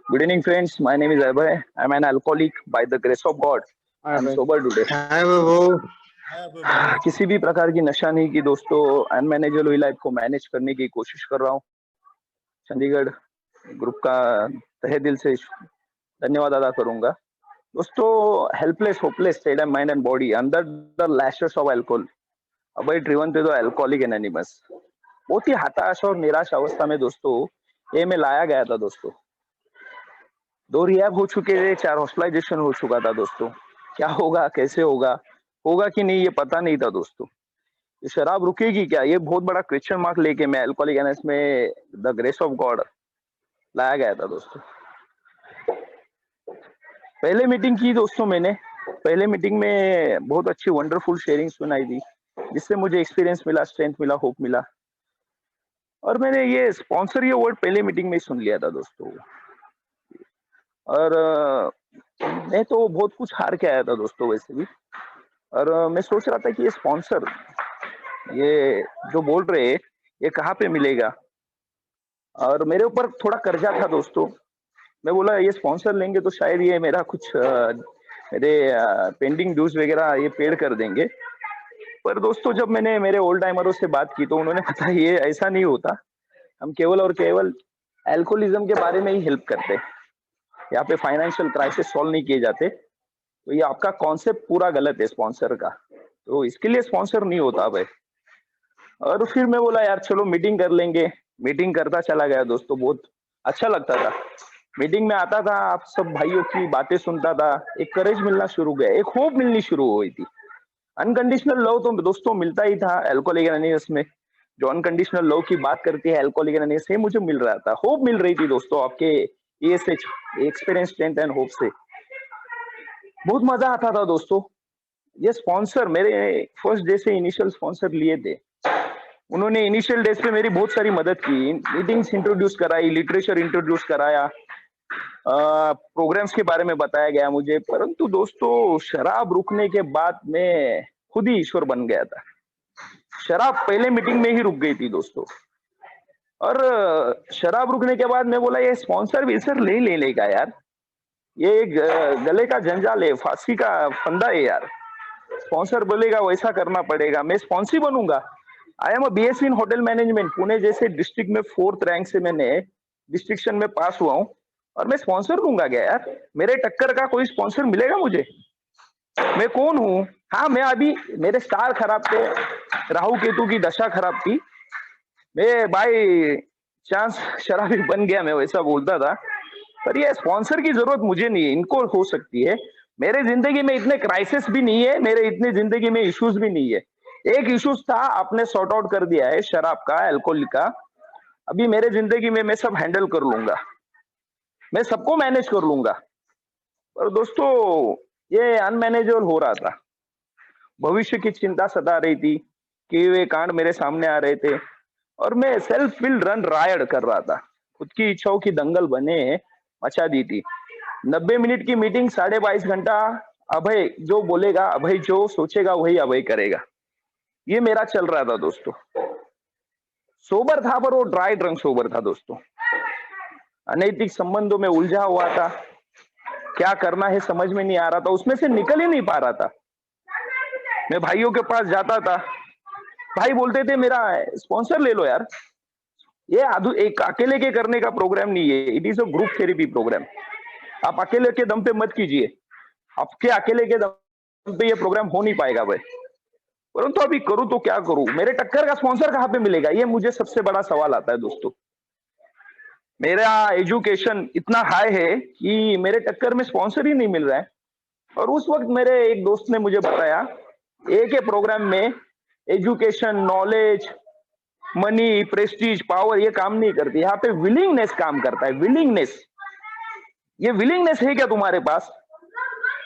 Good evening, friends. My name is Abhay. I'm an alcoholic by the grace of God. Hi I'm भाई। sober today. हाय बाबू। किसी भी प्रकार की नशा नहीं की दोस्तों। अनमैनेजेबल हुई लाइफ को मैनेज करने की कोशिश कर रहा हूँ। चंडीगढ़ ग्रुप का तहे दिल से धन्यवाद अदा करूंगा। दोस्तों, helpless, hopeless state of mind and body under the lashes of alcohol, Abhay driven to the alcoholic anonymous. बहुत ही हताश और निराश अवस्था में दोस्तों ये मैं लाया गया था दोस्तों। 2 रिहैब हो चुके थे, 4 हॉस्पिटलाइजेशन हो चुका था दोस्तों। क्या होगा, कैसे होगा, होगा कि नहीं ये पता नहीं था दोस्तों। ये शराब रुकेगी क्या, ये बहुत बड़ा क्वेश्चन मार्क लेके मैं अल्कोहलिक एनोनिमस में द ग्रेस ऑफ गॉड लाया गया था दोस्तों। पहले मीटिंग की दोस्तों मैंने, पहले मीटिंग में बहुत अच्छी वंडरफुल शेयरिंग सुनाई थी, जिससे मुझे एक्सपीरियंस मिला, स्ट्रेंथ मिला, होप मिला। और मैंने ये स्पॉन्सर ये वर्ड पहले मीटिंग में सुन लिया था दोस्तों। और मैं तो बहुत कुछ हार के आया था दोस्तों वैसे भी। और मैं सोच रहा था कि ये स्पॉन्सर, ये जो बोल रहे हैं, ये कहाँ पे मिलेगा। और मेरे ऊपर थोड़ा कर्जा था दोस्तों। मैं बोला ये स्पॉन्सर लेंगे तो शायद ये मेरा कुछ मेरे पेंडिंग ड्यूज वगैरह ये पेड कर देंगे। पर दोस्तों जब मैंने मेरे ओल्ड टाइमरों से बात की तो उन्होंने कहा ये ऐसा नहीं होता। हम केवल और केवल अल्कोहलिज्म के बारे में ही हेल्प करते हैं। यहाँ पे फाइनेंशियल क्राइसिस सॉल्व नहीं किए जाते। तो ये आपका कॉन्सेप्ट पूरा गलत है स्पॉन्सर का। तो इसके लिए स्पॉन्सर नहीं होता भाई। और फिर मैं बोला यार चलो मीटिंग कर लेंगे। मीटिंग करता चला गया दोस्तों, बहुत अच्छा लगता था। मीटिंग में आता था, आप सब भाइयों की बातें सुनता था, एक करेज मिलना शुरू हो गया, एक होप मिलनी शुरू हो गई थी। अनकंडीशनल लव तो दोस्तों मिलता ही था अल्कोहलिक एनोनिमस में। जो अनकंडीशनल लव की बात करती है अल्कोहलिक एनोनिमस से मुझे मिल रहा था, होप मिल रही थी दोस्तों आपके ESH experience strength and hope से। बहुत मजा आता था दोस्तों। ये स्पॉन्सर मेरे फर्स्ट डे से इनिशियल स्पॉन्सर लिए थे। उन्होंने इनिशियल डेज पे मेरी बहुत सारी मदद की, मीटिंग्स इंट्रोड्यूस कराई, लिटरेचर इंट्रोड्यूस कराया, प्रोग्राम्स के बारे में बताया गया मुझे। परंतु दोस्तों शराब रुकने के बाद मैं खुद ही ईश्वर बन गया था। शराब पहले मीटिंग में ही रुक गई थी दोस्तों। और शराब रुकने के बाद मैं बोला ये स्पॉन्सर भी सर ले लेगा यार, ये गले का जंजाल है, फांसी का फंदा है यार। स्पॉन्सर बोलेगा वैसा करना पड़ेगा, मैं स्पॉन्सर बनूंगा। I am BSc in hotel management, Pune जैसे डिस्ट्रिक्ट में 4th रैंक से मैंने डिस्ट्रिक्शन में पास हुआ हूँ। और मैं स्पॉन्सर दूंगा क्या यार, मेरे टक्कर का कोई स्पॉन्सर मिलेगा मुझे? मैं कौन हूँ? हाँ, मैं अभी मेरे स्टार खराब थे, राहु केतु की दशा खराब थी, मैं बाय चांस शराबी बन गया, मैं वैसा बोलता था। पर ये स्पॉन्सर की जरूरत मुझे नहीं है, इनको हो सकती है। मेरे जिंदगी में इतने क्राइसिस भी नहीं है, मेरे इतने जिंदगी में इश्यूज भी नहीं है। एक इश्यूज था, आपने सॉर्ट आउट कर दिया है, शराब का, अल्कोहल का। अभी मेरे जिंदगी में मैं सब हैंडल कर लूंगा, मैं सबको मैनेज कर लूंगा। पर दोस्तों ये अनमैनेजेबल हो रहा था। भविष्य की चिंता सता रही थी कि वे कांड मेरे सामने आ रहे थे। और मैं सेल्फ विल रन रायड कर रहा था, खुद की इच्छाओं की दंगल बने मचा दी थी। 90 मिनट की मीटिंग, 22.5 घंटा। अभय जो बोलेगा, अभय जो सोचेगा वही अभय करेगा, ये मेरा चल रहा था दोस्तों। सोबर था पर वो ड्राई ड्रंक सोबर था दोस्तों। अनैतिक संबंधों में उलझा हुआ था, क्या करना है समझ में नहीं आ रहा था, उसमें से निकल ही नहीं पा रहा था। मैं भाइयों के पास जाता था, भाई बोलते थे मेरा स्पॉन्सर ले लो यार, ये एक अकेले के करने का प्रोग्राम नहीं है, it is a group therapy program. आप अकेले के दम पे मत कीजिए, आपके अकेले के दम पे ये प्रोग्राम हो नहीं पाएगा भाई। परंतु अभी करूं तो क्या करूं, मेरे टक्कर का स्पॉन्सर कहाँ पे मिलेगा, ये मुझे सबसे बड़ा सवाल आता है दोस्तों। मेरा एजुकेशन इतना हाई है कि मेरे टक्कर में स्पॉन्सर ही नहीं मिल रहा है। और उस वक्त मेरे एक दोस्त ने मुझे बताया, एक के प्रोग्राम में education, knowledge, money, Prestige, power ये काम नहीं करती, यहाँ पे विलिंगनेस काम करता है। विलिंगनेस, ये विलिंगनेस है क्या तुम्हारे पास?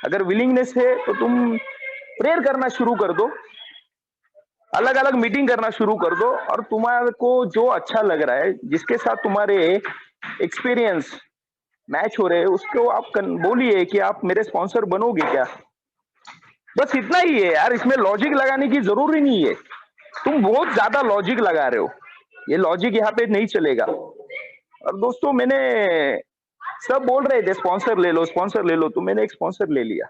अगर विलिंगनेस है तो तुम प्रेयर करना शुरू कर दो, अलग अलग मीटिंग करना शुरू कर दो, और तुम्हारे को जो अच्छा लग रहा है, जिसके साथ तुम्हारे एक्सपीरियंस मैच हो रहे हैं, उसको आप बोलिए कि आप मेरे स्पॉन्सर बनोगे क्या। बस इतना ही है यार, इसमें लॉजिक लगाने की जरूरी नहीं है। तुम बहुत ज्यादा लॉजिक लगा रहे हो, ये लॉजिक यहाँ पे नहीं चलेगा। और दोस्तों मैंने सब बोल रहे थे स्पॉन्सर ले लो, स्पॉन्सर ले लो, तो मैंने एक स्पॉन्सर ले लिया।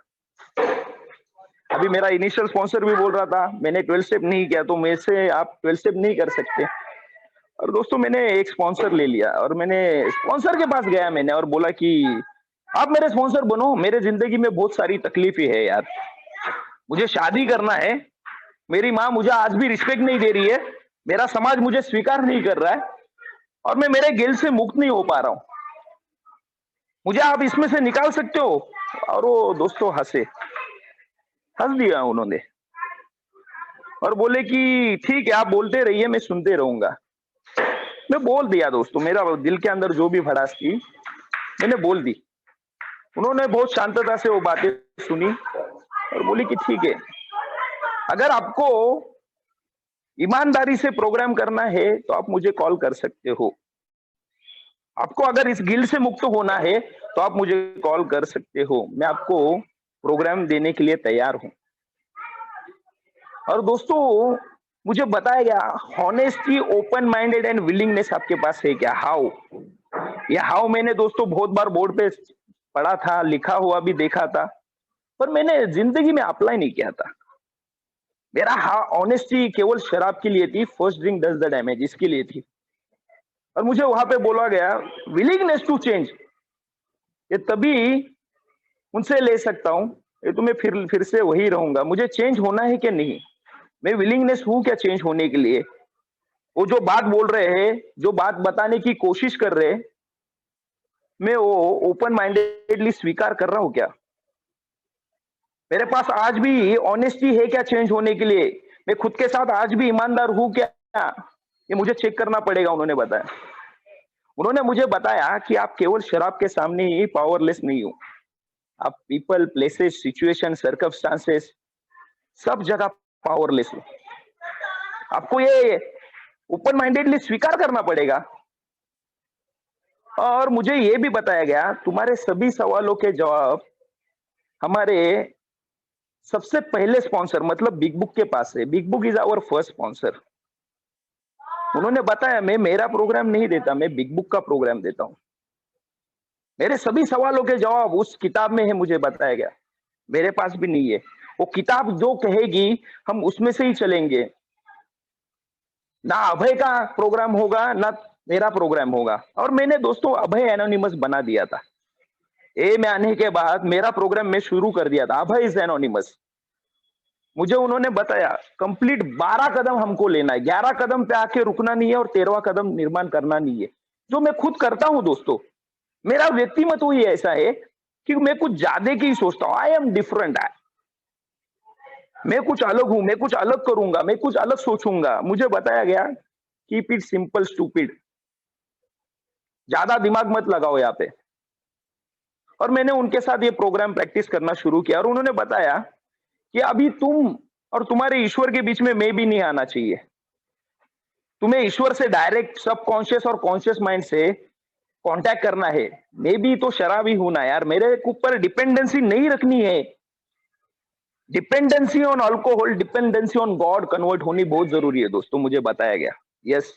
अभी मेरा इनिशियल स्पॉन्सर भी बोल रहा था मैंने 12 स्टेप नहीं किया तो मेरे से आप 12 स्टेप नहीं कर सकते। और दोस्तों मैंने एक स्पॉन्सर ले लिया और मैंने स्पॉन्सर के पास गया मैंने और बोला कि आप मेरे स्पॉन्सर बनो, मेरे जिंदगी में बहुत सारी तकलीफें है यार, मुझे शादी करना है, मेरी माँ मुझे आज भी रिस्पेक्ट नहीं दे रही है, मेरा समाज मुझे स्वीकार नहीं कर रहा है और मैं मेरे गिल्ट से मुक्त नहीं हो पा रहा हूँ, मुझे आप इसमें से निकाल सकते हो? और वो दोस्तों हंसे, हंस दिया उन्होंने और बोले कि ठीक है आप बोलते रहिए मैं सुनते रहूंगा। मैं बोल दिया दोस्तों, मेरा दिल के अंदर जो भी भड़ास थी मैंने बोल दी। उन्होंने बहुत शांतता से वो बातें सुनी और बोली कि ठीक है, अगर आपको ईमानदारी से प्रोग्राम करना है तो आप मुझे कॉल कर सकते हो, आपको अगर इस गिल्ड से मुक्त होना है तो आप मुझे कॉल कर सकते हो, मैं आपको प्रोग्राम देने के लिए तैयार हूं। और दोस्तों मुझे बताया गया honesty, open minded and willingness आपके पास है क्या? हाउ, ये हाउ मैंने दोस्तों बहुत बार बोर्ड पे पढ़ा था, लिखा हुआ भी देखा था, पर मैंने जिंदगी में अप्लाई नहीं किया था। मेरा हाँ ऑनेस्टी केवल शराब के लिए थी, first drink does the damage, इसके लिए थी। और मुझे वहां पे बोला गया विलिंगनेस टू चेंज, ये तभी उनसे ले सकता हूँ, ये तो मैं फिर से वही रहूंगा, मुझे चेंज होना है कि नहीं, मैं विलिंगनेस हूं क्या चेंज होने के लिए? वो जो बात बोल रहे हैं, जो बात बताने की कोशिश कर रहे हैं, मैं वो ओपन माइंडेडली स्वीकार कर रहा हूं क्या? मेरे पास आज भी ऑनेस्टी है क्या चेंज होने के लिए? मैं खुद के साथ आज भी ईमानदार हूं क्या? ये मुझे चेक करना पड़ेगा। उन्होंने बताया, उन्होंने मुझे बताया कि आप केवल शराब के सामने ही पावरलेस नहीं हो, आप पीपल, प्लेसेस, सिचुएशन, सर्कमस्टांसेस, सब जगह पावरलेस हो। आपको ये ओपन माइंडेडली स्वीकार करना पड़ेगा। और मुझे ये भी बताया गया तुम्हारे सभी सवालों के जवाब हमारे सबसे पहले स्पॉन्सर मतलब बिग बुक के पास है। Big book is our first sponsor. उन्होंने बताया मैं मेरा प्रोग्राम नहीं देता, मैं बिग बुक का प्रोग्राम देता हूं। मेरे सभी सवालों के जवाब उस किताब में है, मुझे बताया गया। मेरे पास भी नहीं है, वो किताब जो कहेगी हम उसमें से ही चलेंगे। ना अभय का प्रोग्राम होगा ना मेरा प्रोग्राम होगा। और मैंने दोस्तों अभय एनोनिमस बना दिया था। ए में आने के बाद मेरा प्रोग्राम मैं शुरू कर दिया था, अभय इज एनोनिमस। मुझे उन्होंने बताया कंप्लीट 12 कदम हमको लेना है, 11 कदम पे आके रुकना नहीं है और 13वां कदम निर्माण करना नहीं है, जो मैं खुद करता हूं दोस्तों। मेरा व्यक्तिमत्व ही ऐसा है कि मैं कुछ ज्यादा की सोचता हूं। आई एम डिफरेंट, मैं कुछ अलग हूं, मैं कुछ अलग करूंगा, मैं कुछ अलग सोचूंगा। मुझे बताया गया कीप इट सिंपल स्टूपिड, ज्यादा दिमाग मत लगाओ यहाँ पे। और मैंने उनके साथ ये प्रोग्राम प्रैक्टिस करना शुरू किया और उन्होंने बताया कि अभी तुम और तुम्हारे ईश्वर के बीच में मैं भी नहीं आना चाहिए, तुम्हें ईश्वर से डायरेक्ट सबकॉन्शियस और कॉन्शियस माइंड से कांटेक्ट करना है। मैं भी तो शराबी हूं ना यार, मेरे ऊपर डिपेंडेंसी नहीं रखनी है। Dependency on alcohol, dependency on God convert होनी बहुत जरूरी है दोस्तों, मुझे बताया गया। यस,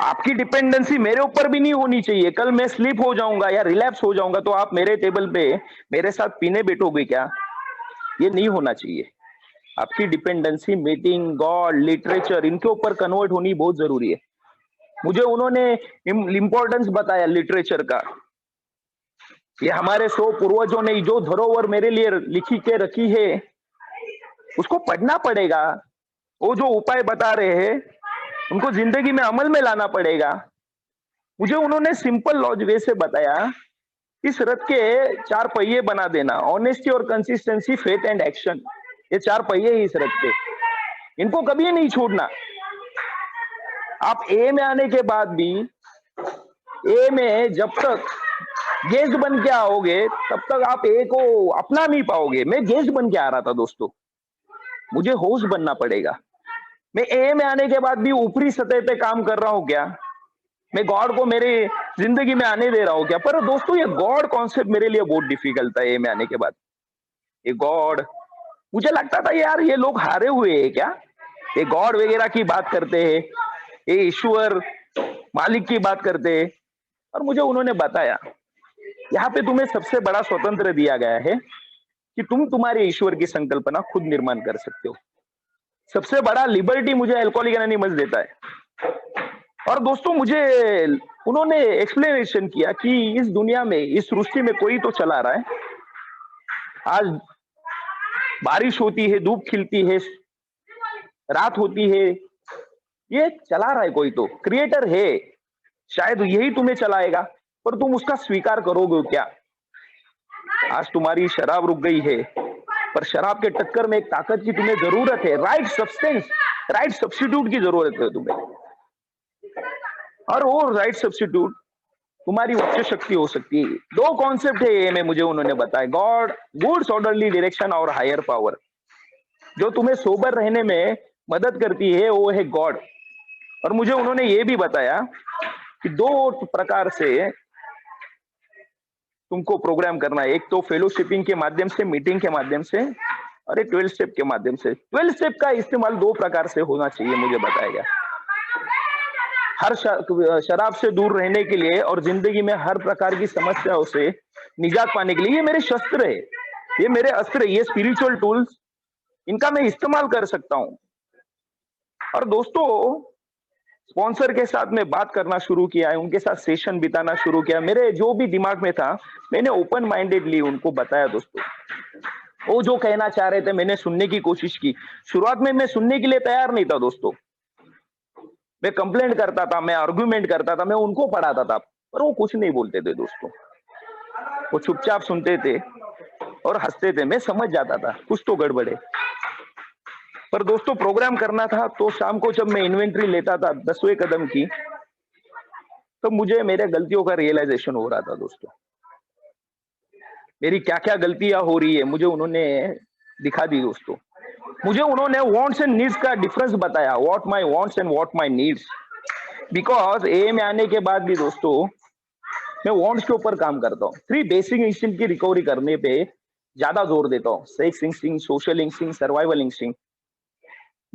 आपकी डिपेंडेंसी मेरे ऊपर भी नहीं होनी चाहिए। कल मैं स्लीप हो जाऊंगा या रिलैप्स हो जाऊंगा तो आप मेरे टेबल पे मेरे साथ पीने बैठोगे क्या? ये नहीं होना चाहिए। आपकी डिपेंडेंसी मीटिंग, गॉड, लिटरेचर, इनके ऊपर कन्वर्ट होनी बहुत जरूरी है। मुझे उन्होंने इंपॉर्टेंस बताया लिटरेचर का। ये हमारे 100 पूर्वजों ने जो धरोहर मेरे लिए लिखी के रखी है उसको पढ़ना पड़ेगा। वो जो उपाय बता रहे हैं उनको जिंदगी में अमल में लाना पड़ेगा। मुझे उन्होंने सिंपल लॉज वे से बताया, इस रथ के 4 पहिए बना देना, ऑनेस्टी और कंसिस्टेंसी, फेथ एंड एक्शन, ये 4 पहिए ही इस रथ के, इनको कभी नहीं छोड़ना। आप ए में आने के बाद भी, ए में जब तक गेस्ट बन के आओगे तब तक आप ए को अपना नहीं पाओगे। मैं गेस्ट बन के आ रहा था दोस्तों, मुझे होस्ट बनना पड़ेगा। मैं ए में आने के बाद भी ऊपरी सतह पे काम कर रहा हूं क्या? मैं गॉड को मेरे जिंदगी में आने दे रहा हूं क्या? पर दोस्तों ये गॉड कॉन्सेप्ट मेरे लिए बहुत डिफिकल्ट था ए में आने के बाद। ये गॉड, मुझे लगता था यार ये लोग हारे हुए हैं क्या, ये गॉड वगैरह की बात करते हैं, ये ईश्वर मालिक की बात करते हैं। और मुझे उन्होंने बताया यहाँ पे तुम्हें सबसे बड़ा स्वतंत्र दिया गया है कि तुम तुम्हारे ईश्वर की संकल्पना खुद निर्माण कर सकते हो। सबसे बड़ा लिबर्टी मुझे अल्कोहलिक एनोनिमस देता है। और दोस्तों मुझे उन्होंने एक्सप्लेनेशन किया कि इस दुनिया में, इस सृष्टि में कोई तो चला रहा है। आज बारिश होती है, धूप खिलती है, रात होती है, ये चला रहा है कोई तो, क्रिएटर है। शायद यही तुम्हें चलाएगा, पर तुम उसका स्वीकार करोगे क्या? आज तुम्हारी शराब रुक गई है, पर शराब के टक्कर में एक ताकत की तुम्हें जरूरत है, राइट सब्सटेंस, राइट सब्स्टिट्यूट की जरूरत है तुम्हें। और वो राइट सब्स्टिट्यूट तुम्हारी उच्च शक्ति हो सकती है। दो कॉन्सेप्ट है ये में मुझे उन्होंने बताया, गॉड, गुड्स ऑर्डरली डायरेक्शन और हायर पावर। जो तुम्हें सोबर रहने में मदद करती है वो है गॉड। और मुझे उन्होंने ये भी बताया कि दो प्रकार से तुमको प्रोग्राम करना है, एक तो फेलोशिपिंग के माध्यम से, मीटिंग के माध्यम से, और एक 12 स्टेप के माध्यम से। 12 स्टेप का इस्तेमाल दो प्रकार से होना चाहिए मुझे बताया गया। हर शराब से दूर रहने के लिए और जिंदगी में हर प्रकार की समस्याओं से निजात पाने के लिए। ये मेरे शस्त्र है, ये मेरे अस्त्र, ये स्पिरिचुअल टूल्स, इनका मैं इस्तेमाल कर सकता हूं। और दोस्तों स्पॉन्सर के साथ में बात करना शुरू किया है, उनके साथ सेशन बिताना शुरू किया। मेरे जो भी दिमाग में था मैंने ओपन माइंडेडली उनको बताया। दोस्तों वो जो कहना चाह रहे थे मैंने सुनने की कोशिश की। शुरुआत में मैं सुनने के लिए तैयार नहीं था दोस्तों, मैं कंप्लेंट करता था, मैं आर्गुमेंट करता था, मैं उनको पढ़ाता था, पर वो कुछ नहीं बोलते थे दोस्तों। वो चुपचाप सुनते थे और हंसते थे। मैं समझ जाता था कुछ तो गड़बड़ है। पर दोस्तों प्रोग्राम करना था तो शाम को जब मैं इन्वेंट्री लेता था 10वें कदम की, तो मुझे मेरे गलतियों का रियलाइजेशन हो रहा था दोस्तों। मेरी क्या क्या गलतियां हो रही है मुझे उन्होंने दिखा दी दोस्तों। मुझे उन्होंने वांट्स एंड नीड्स का डिफरेंस बताया, what my wants and what my needs. Because a में आने के बाद भी दोस्तों मैं वांट्स के ऊपर काम करता हूँ। 3 बेसिक इंस्टिंक्ट की रिकवरी करने पे ज्यादा जोर देता हूँ, sex instinct, social instinct, survival instinct.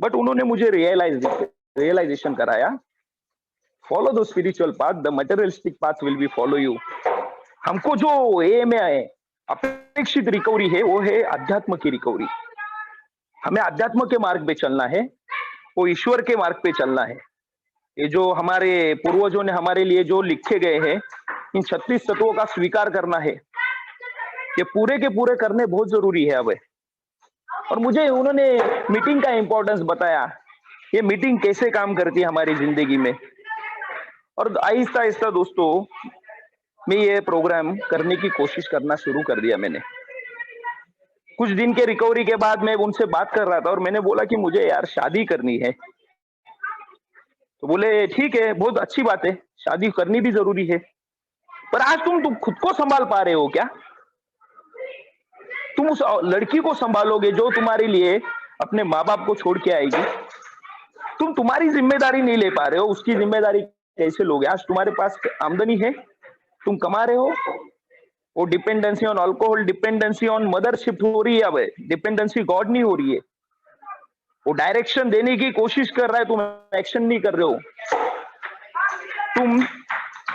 But उन्होंने मुझे रियलाइजेशन कराया, follow the spiritual path, the materialistic path will be follow you. हमको जो ए में आए अपेक्षित रिकवरी है वो है अध्यात्म की रिकवरी। हमें अध्यात्म के मार्ग पे चलना है, वो ईश्वर के मार्ग पे चलना है। ये जो हमारे पूर्वजों ने हमारे लिए जो लिखे गए हैं, इन 36 तत्वों का स्वीकार करना है। ये पूरे के पूरे करने बहुत जरूरी है अब। और मुझे उन्होंने मीटिंग का इंपॉर्टेंस बताया, ये मीटिंग कैसे काम करती है हमारी जिंदगी में। और आहिस्ता आहिस्ता दोस्तों मैं ये प्रोग्राम करने की कोशिश करना शुरू कर दिया मैंने। कुछ दिन के रिकवरी के बाद मैं उनसे बात कर रहा था और मैंने बोला कि मुझे यार शादी करनी है। तो बोले ठीक है, बहुत अच्छी बात है, शादी करनी भी जरूरी है, पर आज तुम खुद को संभाल पा रहे हो क्या? तुम उस लड़की को संभालोगे जो तुम्हारे लिए अपने माँ बाप को छोड़ के आएगी। तुम तुम्हारी जिम्मेदारी नहीं ले पा रहे हो, उसकी जिम्मेदारी कैसे लोगे? आज तुम्हारे पास आमदनी है, तुम कमा रहे हो, वो dependency on alcohol, dependency on mother shift हो रही है। अब डिपेंडेंसी गॉड नहीं हो रही है। वो डायरेक्शन देने की कोशिश कर रहा है, तुम एक्शन नहीं कर रहे हो। तुम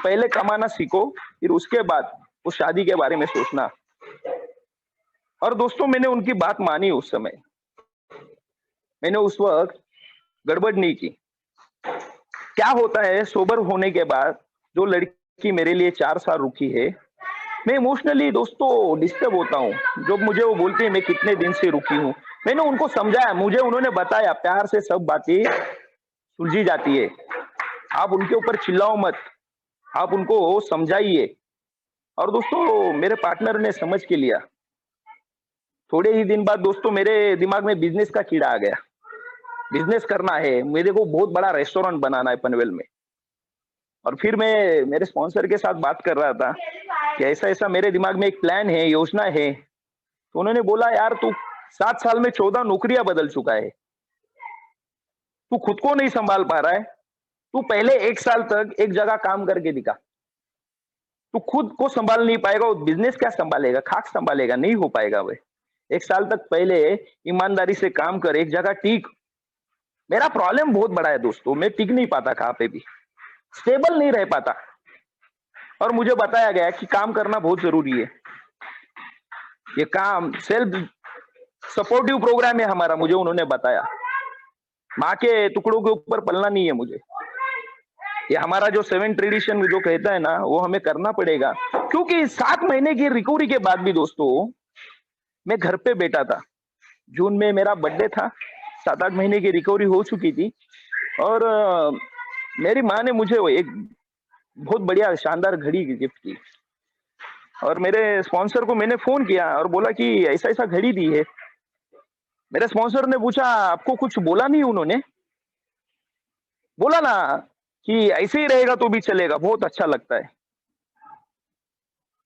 पहले कमाना सीखो, फिर उसके बाद वो शादी के बारे में सोचना। और दोस्तों मैंने उनकी बात मानी। उस समय मैंने उस वक्त गड़बड़ नहीं की। क्या होता है सोबर होने के बाद, जो लड़की मेरे लिए 4 साल रुकी है, मैं इमोशनली दोस्तों डिस्टर्ब होता हूँ। जो मुझे वो बोलती है मैं कितने दिन से रुकी हूँ, मैंने उनको समझाया, मुझे उन्होंने बताया प्यार से सब बातें सुलझी जाती है। आप उनके ऊपर चिल्लाओ मत, आप उनको समझाइए। और दोस्तों मेरे पार्टनर ने समझ के लिया। थोड़े ही दिन बाद दोस्तों मेरे दिमाग में बिजनेस का कीड़ा आ गया। बिजनेस करना है मेरे को, बहुत बड़ा रेस्टोरेंट बनाना है पनवेल में। और फिर मैं मेरे स्पॉन्सर के साथ बात कर रहा था कि ऐसा ऐसा मेरे दिमाग में एक प्लान है, योजना है। तो उन्होंने बोला यार तू 7 साल में 14 नौकरियां बदल चुका है, तू खुद को नहीं संभाल पा रहा है, तू पहले 1 साल तक एक जगह काम करके दिखा। तू खुद को संभाल नहीं पाएगा, वो बिजनेस क्या संभालेगा, खाक संभालेगा, नहीं हो पाएगा। वह 1 साल तक पहले ईमानदारी से काम कर, एक जगह टिक। मेरा प्रॉब्लम बहुत बड़ा है दोस्तों, मैं टिक नहीं पाता, कहां पे भी स्टेबल नहीं रह पाता। और मुझे बताया गया कि काम करना बहुत जरूरी है। ये काम सेल्फ सपोर्टिव प्रोग्राम है हमारा, मुझे उन्होंने बताया। माँ के टुकड़ों के ऊपर पलना नहीं है मुझे। ये हमारा जो 7 ट्रेडिशन जो कहता है ना, वो हमें करना पड़ेगा। क्योंकि 7 महीने की रिकवरी के बाद भी दोस्तों, मैं घर पे बैठा था। जून में मेरा बर्थडे था, 7-8 महीने की रिकवरी हो चुकी थी और मेरी माँ ने मुझे वो एक बहुत बढ़िया शानदार घड़ी गिफ्ट की और मेरे स्पॉन्सर को मैंने फ़ोन किया और बोला कि ऐसा-ऐसा घड़ी दी है। मेरे स्पॉन्सर ने पूछा, "आपको कुछ बोला नहीं उन्होंने?" बोला ना कि ऐसे ही रहेगा तो भी चलेगा, बहुत अच्छा लगता है।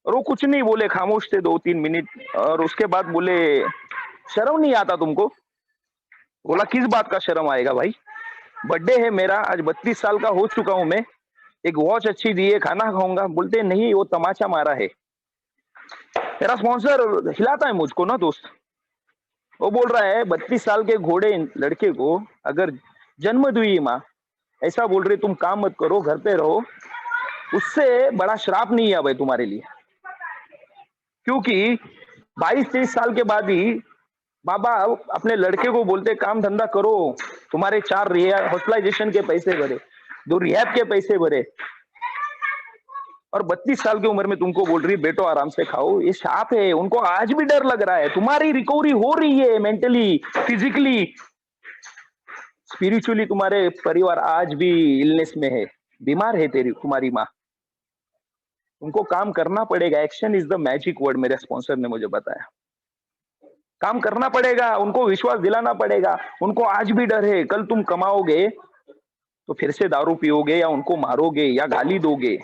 और वो कुछ नहीं बोले, खामोश थे 2-3 मिनट और उसके बाद बोले, "शर्म नहीं आता तुमको?" बोला, "किस बात का शर्म आएगा भाई? बर्थडे है मेरा, आज 32 साल का हो चुका हूँ मैं। एक वॉच अच्छी दी है, खाना खाऊँगा।" बोलते, "नहीं, वो तमाचा मारा है।" मेरा स्पॉन्सर हिलाता है मुझको ना दोस्त। वो बोल रहा है, "32 साल के घोड़े लड़के को अगर जन्म दी माँ, ऐसा बोल रही तुम काम मत करो, घर पे रहो, उससे बड़ा श्राप नहीं है भाई तुम्हारे लिए।" क्योंकि 22-23 साल के बाद ही माँ-बाप अपने लड़के को बोलते काम धंधा करो, तुम्हारे 4 हॉस्पिटलाइजेशन के पैसे भरे, 2 रिहैब के पैसे भरे और 32 साल की उम्र में तुमको बोल रही बैठो आराम से खाओ, ये शाप है। उनको आज भी डर लग रहा है। तुम्हारी रिकवरी हो रही है मेंटली, फिजिकली, स्पिरिचुअली तुम्हारे परिवार आज भी इलनेस में है, बीमार है तुम्हारी माँ। उनको काम करना पड़ेगा। Action is the magic word, मेरे स्पॉन्सर ने मुझे बताया। काम करना पड़ेगा, उनको विश्वास दिलाना पड़ेगा। उनको आज भी डर है, कल तुम कमाओगे तो फिर से दारू पियोगे या उनको मारोगे या गाली दोगे।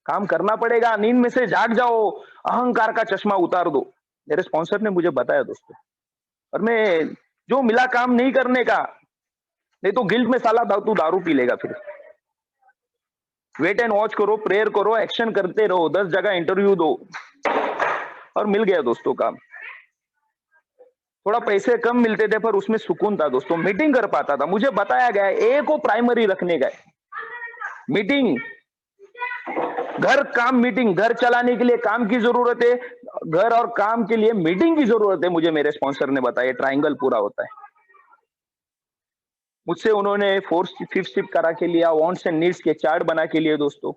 काम करना पड़ेगा, नींद में से जाग जाओ, अहंकार का चश्मा उतार दो। मेरे स्पॉन्सर ने मुझे बताया दोस्तों। और मैं जो मिला काम नहीं करने का, नहीं तो गिल्ट में साला तू दारू पी लेगा फिर। वेट एंड वॉच करो, प्रेयर करो, एक्शन करते रहो, 10 जगह इंटरव्यू दो और मिल गया दोस्तों काम। थोड़ा पैसे कम मिलते थे पर उसमें सुकून था दोस्तों, मीटिंग कर पाता था। मुझे बताया गया ए को प्राइमरी रखने का, मीटिंग, घर काम मीटिंग, घर चलाने के लिए काम की जरूरत है, घर और काम के लिए मीटिंग की जरूरत है। मुझे मेरे स्पॉन्सर ने बताया ट्रायंगल पूरा होता है। मुझसे उन्होंने 4th 5th शिफ्ट करा के लिया, वांट्स एंड नीड्स के चार्ट बना के लिए दोस्तों।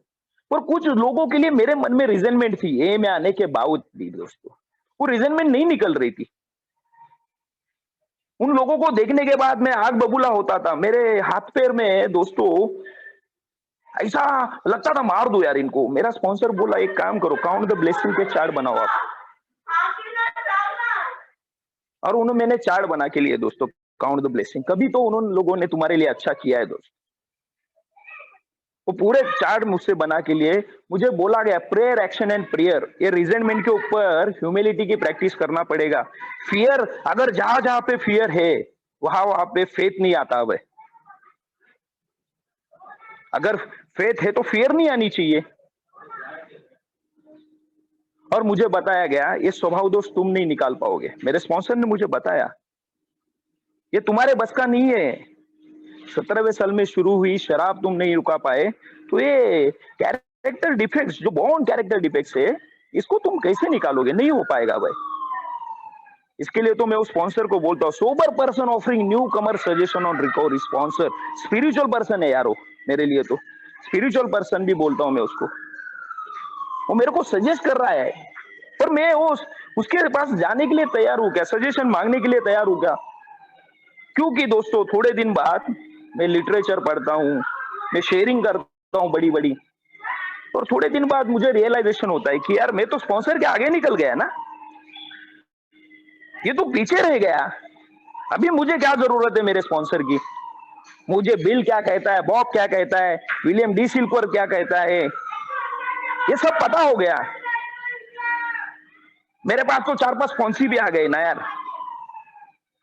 पर कुछ लोगों के लिए मेरे मन में रिजेंटमेंट थी, ए में आने के बावजूद भी दोस्तों, वो रिजेंटमेंट नहीं निकल रही थी। उन लोगों को देखने के बाद मैं आग बबूला होता था। मेरे हाथ पैर में दोस्तों ऐसा लगता था मार दो यार इनको। मेरा स्पॉन्सर बोला एक काम करो, काउंट द ब्लेसिंग के चार्ट बनाओ आप। और उन्होंने मैंने चार्ट बना के लिए दोस्तों, काउंट द ब्लेसिंग। कभी तो उन्होंने लोगों ने तुम्हारे लिए अच्छा किया है दोस्तों। वो पूरे चार्ट मुझसे बना के लिए मुझे बोला गया प्रेयर, एक्शन एंड प्रेयर। ये रिजेंटमेंट के ऊपर ह्यूमिलिटी की प्रैक्टिस करना पड़ेगा। फियर, अगर जहां जहां पे फियर है वहां वहां पे फेथ नहीं आता। अब अगर फेथ है तो फियर नहीं आनी चाहिए। और मुझे बताया गया ये स्वभाव दोष तुम नहीं निकाल पाओगे। मेरे स्पॉन्सर ने मुझे बताया ये तुम्हारे बस का नहीं है। 17वें साल में शुरू हुई शराब तुम नहीं रुका पाए, तो ये कैरेक्टर डिफेक्ट्स, जो बॉर्न कैरेक्टर डिफेक्ट्स है, इसको तुम कैसे निकालोगे? नहीं हो पाएगा भाई। इसके लिए तो मैं उस स्पॉन्सर को बोलता हूँ, sober person offering new Qamar suggestion on recovery. Sponsor spiritual person है यारो, मेरे लिए तो स्पिरिचुअल पर्सन भी बोलता हूँ मैं उसको। वो मेरे को सजेस्ट कर रहा है, पर मैं उसके पास जाने के लिए तैयार हूं क्या? सजेशन मांगने के लिए तैयार हूं क्या? क्योंकि दोस्तों थोड़े दिन बाद मैं लिटरेचर पढ़ता हूँ, मैं शेयरिंग करता हूँ बड़ी बड़ी, और थोड़े दिन बाद मुझे रियलाइजेशन होता है कि यार मैं तो स्पॉन्सर के आगे निकल गया ना, ये तो पीछे रह गया। अभी मुझे क्या जरूरत है मेरे स्पॉन्सर की? मुझे बिल क्या कहता है, बॉब क्या कहता है, विलियम डी सिल्वर क्या कहता है, ये सब पता हो गया। मेरे पास तो 4-5 स्पॉन्सी भी आ गए ना यार।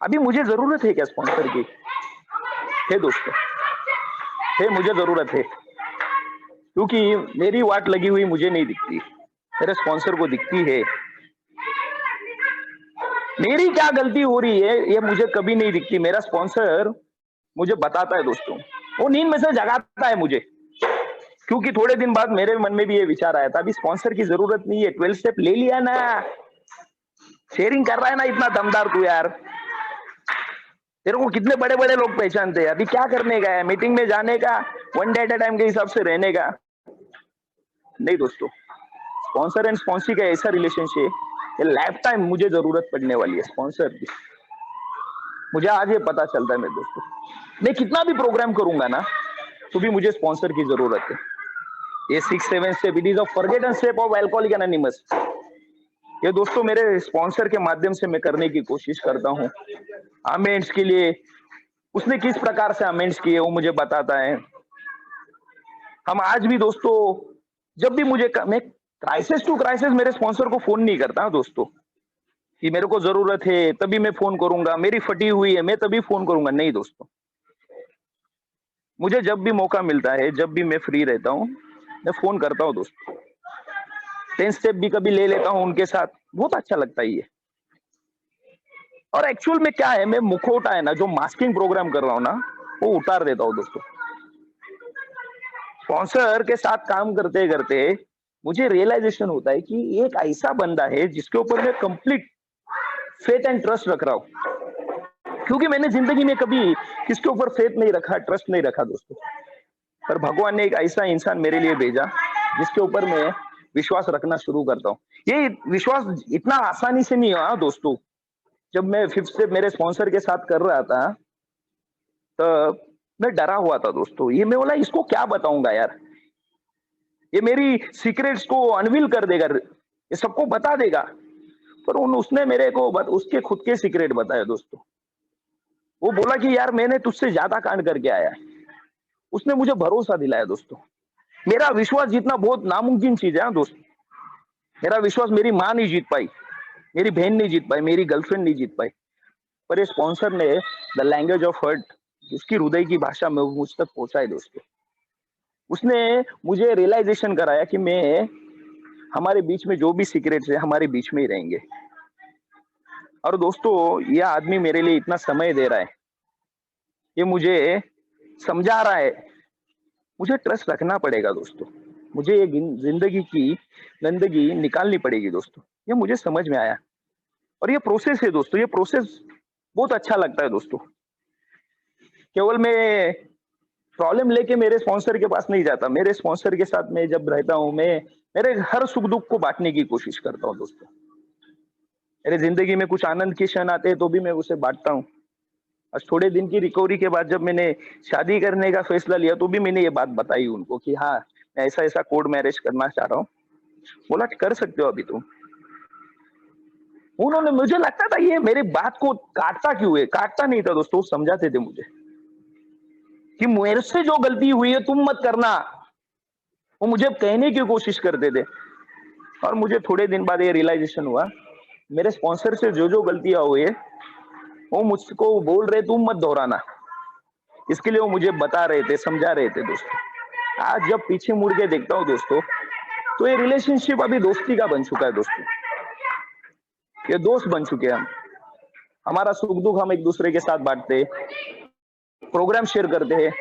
अभी मुझे जरूरत है क्या स्पॉन्सर की? है दोस्तों, है, मुझे जरूरत है। क्योंकि मेरी वाट लगी हुई मुझे नहीं दिखती, मेरे स्पॉन्सर को दिखती है। मेरी क्या गलती हो रही है ये मुझे कभी नहीं दिखती। मेरा स्पॉन्सर मुझे बताता है दोस्तों, वो नींद में से जगाता है मुझे। क्योंकि थोड़े दिन बाद मेरे मन में भी ये विचार आया था, अभी स्पॉन्सर की जरूरत नहीं है, 12 स्टेप ले लिया ना, शेयरिंग कर रहा है ना इतना दमदार तू यार, तेरे को कितने बड़े बड़े लोग पहचानते हैं, अभी क्या करने का है, मीटिंग में जाने का, one day at a time के हिसाब से रहने का। नहीं दोस्तों, स्पॉन्सर एंड स्पॉन्सी का ऐसा रिलेशनशिप, ये लाइफ टाइम मुझे जरूरत पड़ने वाली है स्पॉन्सर की। मुझे आज ये पता चलता है मेरे दोस्तों, मैं कितना भी प्रोग्राम करूंगा ना, तो भी मुझे स्पॉन्सर की जरूरत है। ये 6-7 step, it is a forgotten step of alcoholic anonymous, ये दोस्तों मेरे स्पॉन्सर के माध्यम से मैं करने की कोशिश करता हूँ। अमेंड्स के लिए उसने किस प्रकार से अमेंड्स किए वो मुझे बताता है। हम आज भी दोस्तों, जब भी मैं क्राइसिस टू क्राइसिस मेरे स्पॉन्सर को फोन नहीं करता दोस्तों, कि मेरे को जरूरत है तभी मैं फोन करूंगा, मेरी फटी हुई है मैं तभी फोन करूंगा, नहीं दोस्तों। मुझे जब भी मौका मिलता है, जब भी मैं फ्री रहता हूँ, मैं फोन करता हूँ दोस्तों। 10 स्टेप भी कभी ले लेता हूँ उनके साथ, बहुत अच्छा लगता है ये। और एक्चुअल में क्या है, मैं मुखौटा है ना जो मास्किंग प्रोग्राम कर रहा हूँ ना, वो उतार देता हूँ दोस्तों। स्पॉन्सर के साथ काम करते करते मुझे रियलाइजेशन होता है कि एक ऐसा बंदा है जिसके ऊपर मैं कंप्लीट फेथ एंड ट्रस्ट रख रहा हूँ, क्योंकि मैंने जिंदगी में कभी किसके ऊपर फेथ नहीं रखा, ट्रस्ट नहीं रखा दोस्तों। पर भगवान ने एक ऐसा इंसान मेरे लिए भेजा जिसके ऊपर मैं विश्वास रखना शुरू करता हूँ। ये विश्वास इतना आसानी से नहीं हुआ दोस्तों। जब मैं 5th स्टेप मेरे स्पॉन्सर के साथ कर रहा था, तो मैं डरा हुआ था दोस्तों। ये मैं बोला इसको क्या बताऊंगा यार, ये मेरी सीक्रेट्स को अनवील कर देगा, ये सबको बता देगा। पर उसने मेरे को उसके खुद के सीक्रेट बताए दोस्तों। वो बोला कि यार मैंने तुझसे ज्यादा कांड करके आया है। उसने मुझे भरोसा दिलाया दोस्तों। मेरा विश्वास जीतना बहुत नामुमकिन चीज है दोस्तों। मेरा विश्वास मेरी माँ नहीं जीत पाई, मेरी बहन नहीं जीत पाई, मेरी गर्लफ्रेंड नहीं जीत पाई, पर ये स्पॉन्सर ने द लैंग्वेज ऑफ हर्ट, उसकी हृदय की भाषा में मुझ तक पहुंचाई दोस्तों। उसने मुझे रियलाइजेशन कराया कि मैं, हमारे बीच में जो भी सीक्रेट्स है हमारे बीच में ही रहेंगे। और दोस्तों ये आदमी मेरे लिए इतना समय दे रहा है, ये मुझे समझा रहा है, मुझे ट्रस्ट रखना पड़ेगा दोस्तों। मुझे ये जिंदगी की गंदगी निकालनी पड़ेगी दोस्तों, ये मुझे समझ में आया। और ये प्रोसेस है दोस्तों, ये प्रोसेस बहुत अच्छा लगता है दोस्तों। केवल मैं प्रॉब्लम लेके मेरे स्पॉन्सर के पास नहीं जाता, मेरे स्पॉन्सर के साथ मैं जब रहता हूँ, मैं मेरे हर सुख दुख को बांटने की कोशिश करता हूँ दोस्तों। मेरे जिंदगी में कुछ आनंद के क्षण आते हैं तो भी मैं उसे बांटता हूँ। आज थोड़े दिन की रिकवरी के बाद जब मैंने शादी करने का फैसला लिया, तो भी मैंने ये बात बताई उनको कि हाँ मैं ऐसा ऐसा कोर्ट मैरिज करना चाह रहा हूँ। बोला कर सकते हो अभी तुम। उन्होंने, मुझे लगता था ये मेरी बात को काटता क्यों है, काटता नहीं था दोस्तों, समझाते थे मुझे कि मेरे से जो गलती हुई है तुम मत करना। वो मुझे कहने की कोशिश करते थे। और मुझे थोड़े दिन बाद ये रियलाइजेशन हुआ, मेरे स्पॉन्सर से जो जो गलतियां हुई है वो मुझको बोल रहे तुम मत दोहराना, इसके लिए वो मुझे बता रहे थे, समझा रहे थे दोस्तों। आज जब पीछे मुड़ के देखता हूँ दोस्तों, तो ये रिलेशनशिप अभी दोस्ती का बन चुका है दोस्तों। ये दोस्त बन चुके हैं हम। हमारा सुख दुख हम एक दूसरे के साथ बांटते, प्रोग्राम शेयर करते हैं,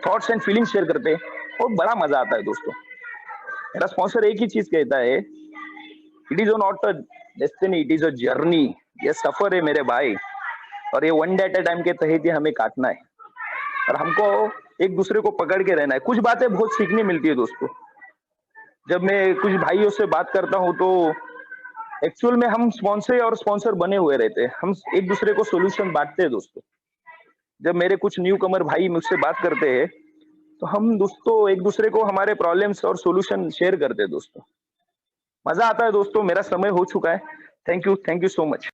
थॉट्स एंड फीलिंग्स शेयर करते हैं, और बड़ा मजा आता है दोस्तों। मेरा स्पॉन्सर एक ही चीज कहता है, it is not a destiny, it is a journey. ये सफर है मेरे भाई, और ये one day at a time के तहत ही हमें काटना है, और हमको एक दूसरे को पकड़ के रहना है। कुछ बातें बहुत सीखने मिलती है दोस्तों। जब मैं कुछ भाइयों से बात करता हूँ तो एक्चुअल में हम स्पॉन्सर और स्पॉन्सर बने हुए रहते हैं, हम एक दूसरे को सोल्यूशन बांटते हैं दोस्तों। जब मेरे कुछ न्यू कमर भाई मुझसे बात करते हैं, तो हम दोस्तों एक दूसरे को हमारे प्रॉब्लम्स और सोल्यूशन शेयर करते हैं दोस्तों। मजा आता है दोस्तों। मेरा समय हो चुका है। Thank you so much.